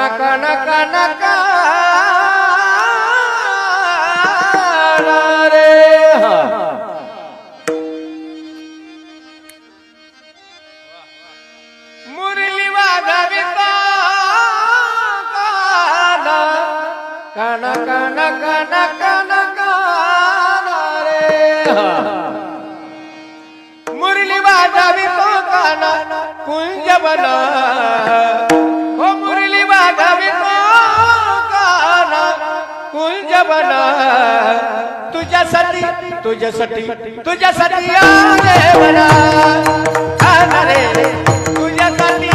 काना काना काना काना रे मुरली वाजवी काना काना काना काना काना काना रे मुरली वाजवी काना कुंज बना हो मुरली वाजवी काना कुंज बना तुझ्यासाठी तुझ्यासाठी तुझ्यासाठी आले बना काना रे तुझ्यासाठी